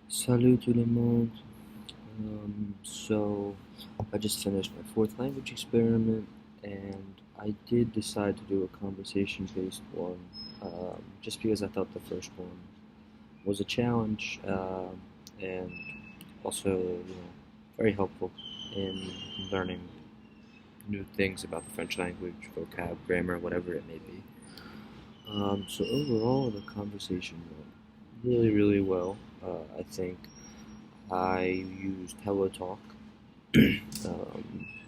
Salut tout le monde. So I just finished my fourth language experiment, and I did decide to do a conversation-based one, just because I thought the first one was a challenge, and also, very helpful in learning new things about the French language, vocab, grammar, whatever it may be. So overall, the conversation went really, really well. I think I used HelloTalk,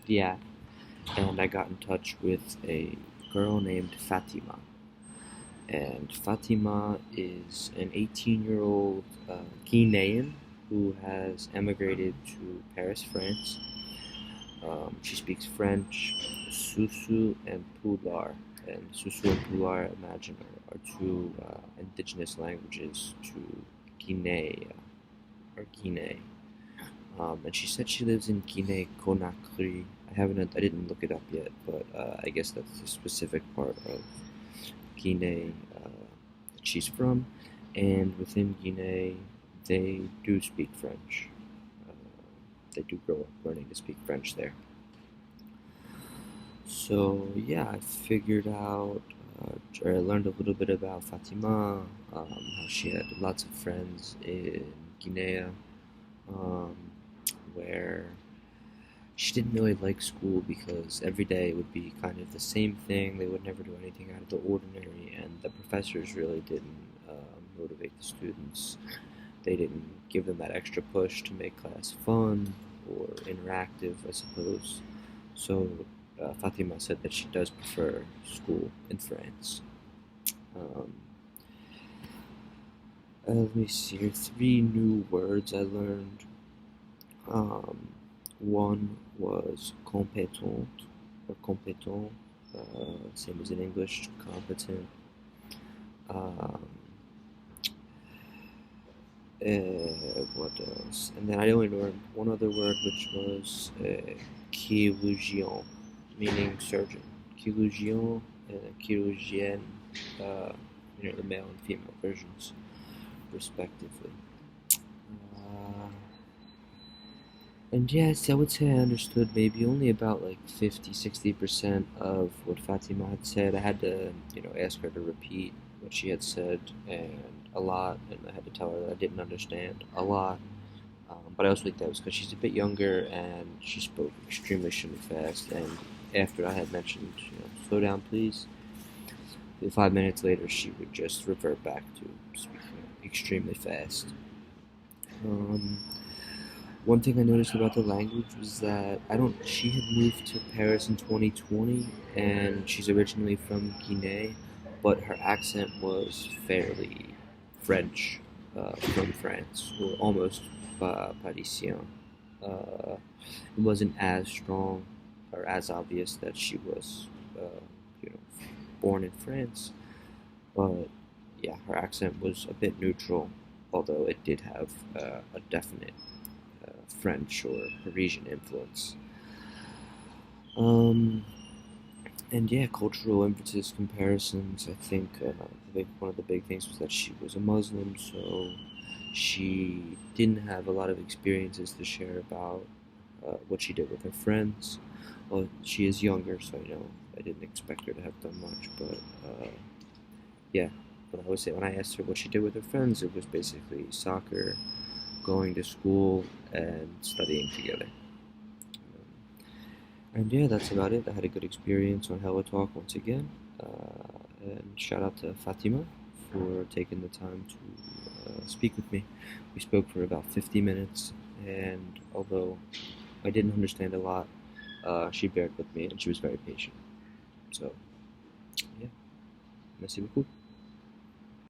the app, and I got in touch with a girl named Fatima. And Fatima is an 18-year-old Guinean who has emigrated to Paris, France. She speaks French, Susu, and Pular. And Susu and Pular, I imagine, are two indigenous languages to Guinea, or Guinea. And she said she lives in Guinea Conakry. I didn't look it up yet, but I guess that's the specific part of Guinea that she's from. And within Guinea, they do speak French. Uh, they do grow up learning to speak French there. So yeah, I figured out, or I learned a little bit about Fatima, how she had lots of friends in Guinea, um, where she didn't really like school because every day would be kind of the same thing. They would never do anything out of the ordinary, and the professors really didn't motivate the students. They didn't give them that extra push to make class fun or interactive, I suppose. So Fatima said that she does prefer school in France. Um, let me see here. Three new words I learned. Um, One was compétent, or compétent, same as in English, competent. Um, what else? And then I only learned one other word, which was chirurgien, meaning surgeon. Chirurgien and chirurgienne, uh, the male and female versions, respectively. Uh, And yes, I would say I understood maybe only about like 50, 60% of what Fatima had said. I had to, ask her to repeat what she had said and a lot, and I had to tell her that I didn't understand a lot. But I also think that was because she's a bit younger and she spoke extremely fast. And after I had mentioned, slow down, please, 5 minutes later, she would just revert back to speaking extremely fast. Um, One thing I noticed about the language was that I don't. She had moved to Paris in 2020, and she's originally from Guinea, but her accent was fairly French, from France, or almost Parisien. It wasn't as strong or as obvious that she was, you know, born in France, but yeah, her accent was a bit neutral, although it did have a definite French or Parisian influence. Um, and yeah, cultural emphasis comparisons. I think one of the big things was that she was a Muslim, so she didn't have a lot of experiences to share about what she did with her friends. Well, she is younger, so I didn't expect her to have done much, but yeah. But I would say when I asked her what she did with her friends, it was basically soccer, going to school, and studying together. And yeah, that's about it. I had a good experience on Hello Talk once again. And shout out to Fatima for taking the time to speak with me. We spoke for about 50 minutes, and although I didn't understand a lot, she bared with me and she was very patient. So, yeah, merci beaucoup.